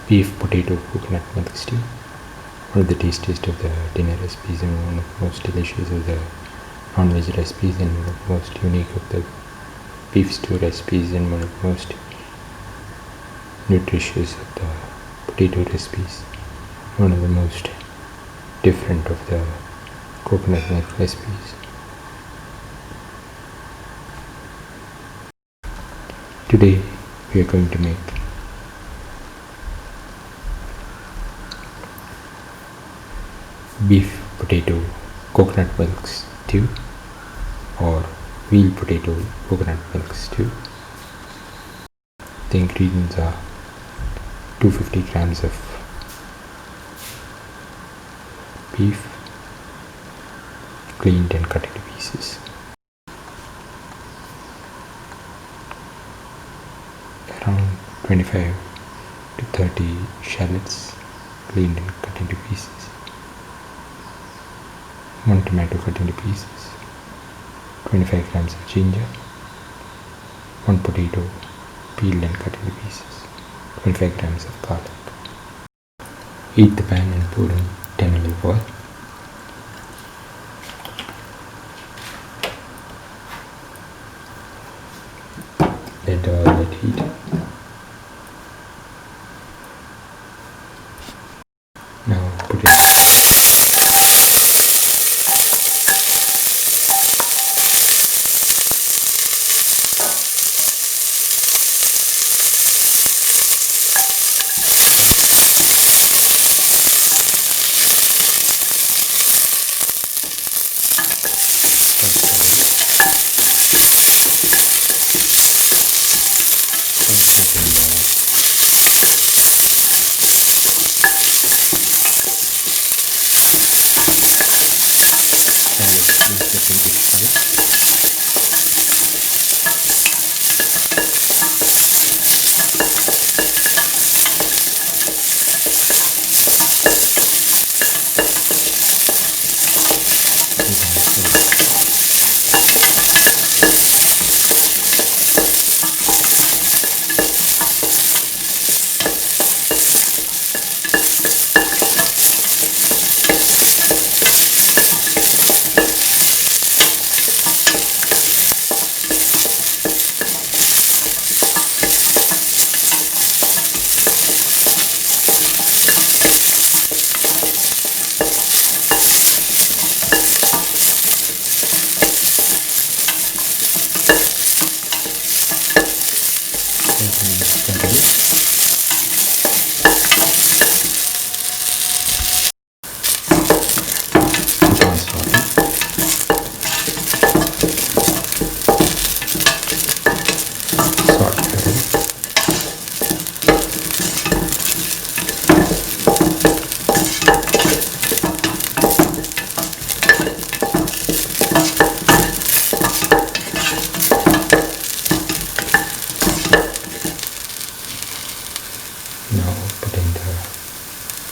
beef potato coconut milk stew. One of the tastiest of the dinner recipes and one of the most delicious of the non-veg recipes, and one of the most unique of the beef stew recipes, and one of the most nutritious of the potato recipes, one of the most different of the coconut milk recipes. Today we are going to make beef potato coconut milk stew or veal potato coconut milk stew. The ingredients are 250 grams of beef cleaned and cut into pieces, around 25 to 30 shallots cleaned and cut into pieces, 1 tomato cut into pieces, 25 grams of ginger, 1 potato peeled and cut into pieces, 25 grams of garlic. Heat the pan and pour in 10 ml of oil. Let the oil get heated. Now put it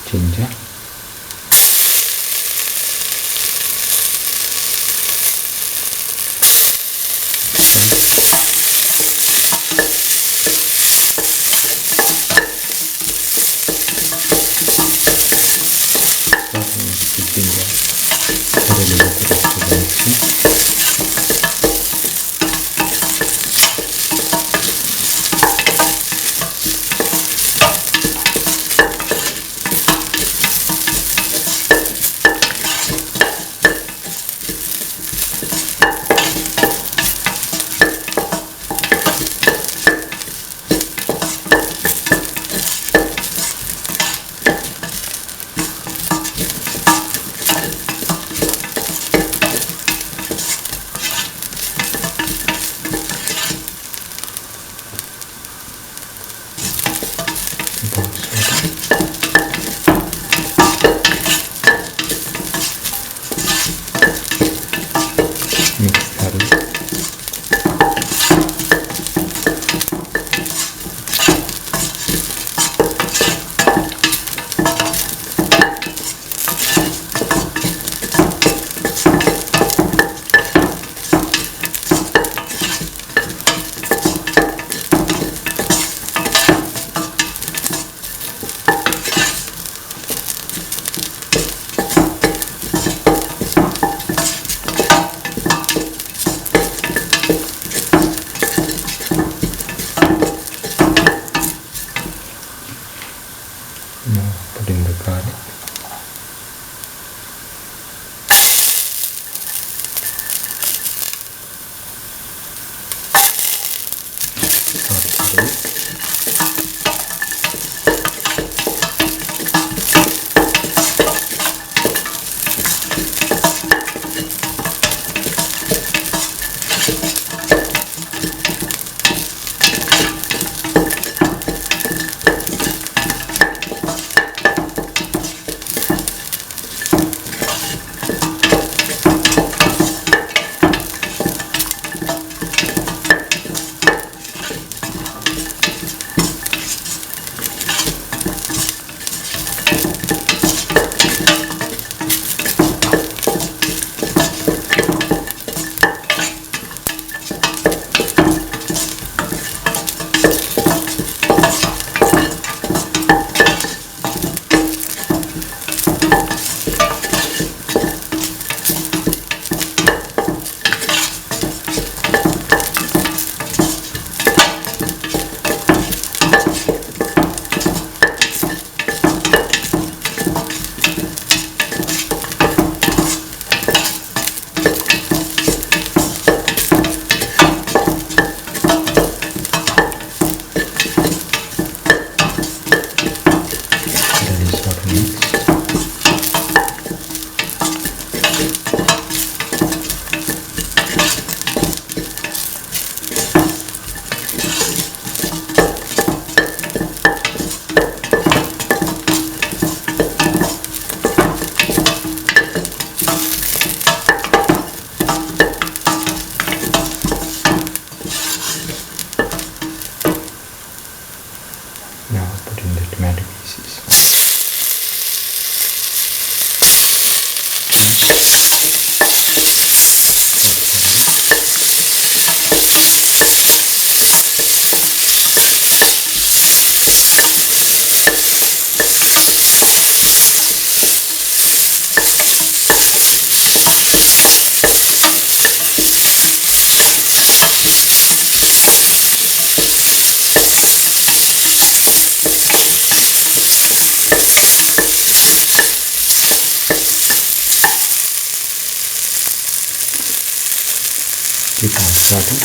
ginger, Now put in the garlic. Now put in the tomato pieces. Keep on starting.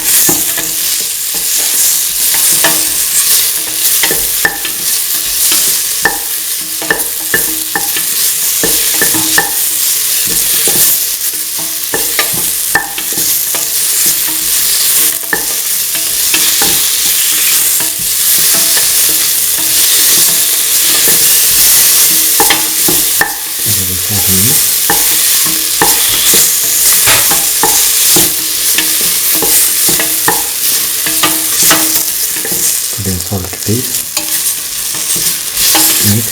Put in salt to taste. Mix.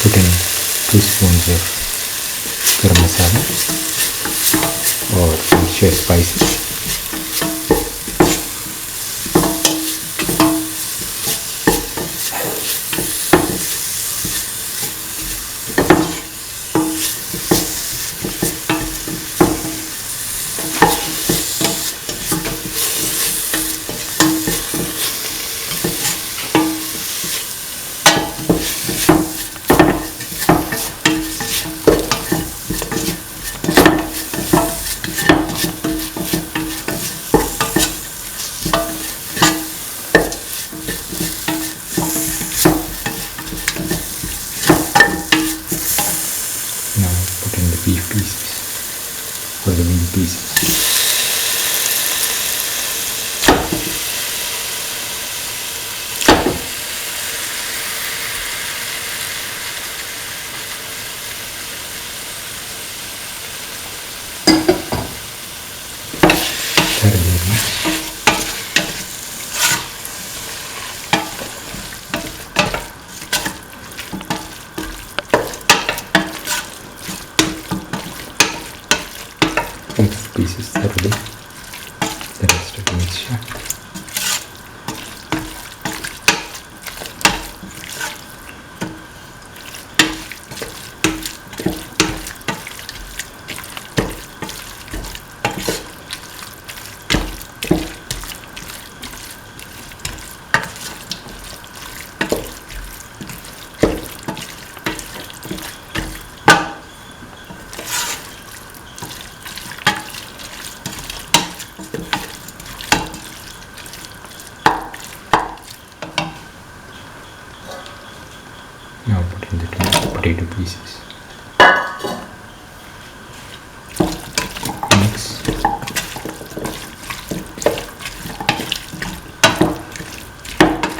Put in 2 spoons of garam masala or some spices. Beef pieces or the meat pieces. thoroughly the rest of the mixture. Now put in the potato pieces. Mix.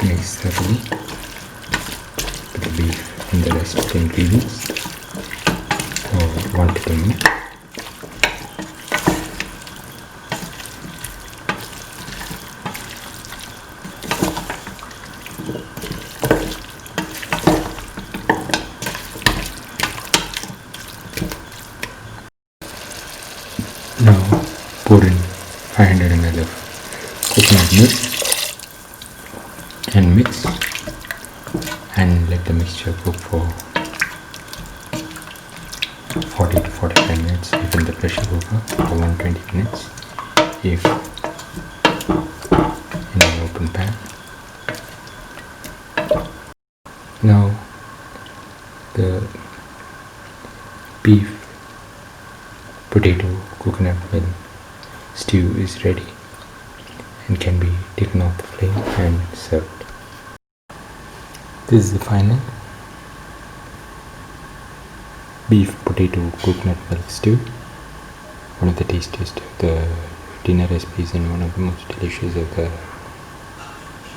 Mix thoroughly. Put the beef and the rest of the ingredients for 1 to 2 minutes. Now pour in 500 ml of coconut milk and mix and let the mixture cook for 40 to 45 minutes if in the pressure cooker, for 120 minutes if in an open pan. Now the beef, potato, coconut milk stew is ready and can be taken off the flame and served. This is the final beef, potato, coconut milk stew, one of the tastiest of the dinner recipes and one of the most delicious of the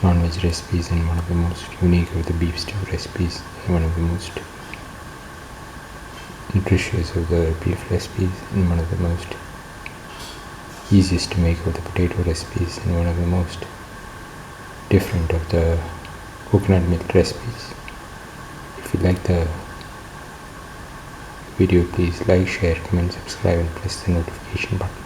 non-veg recipes and one of the most unique of the beef stew recipes and one of the most nutritious of the beef recipes and one of the most easiest to make of the potato recipes and one of the most different of the coconut milk recipes. If you like the video, please like, share, comment, subscribe and press the notification button.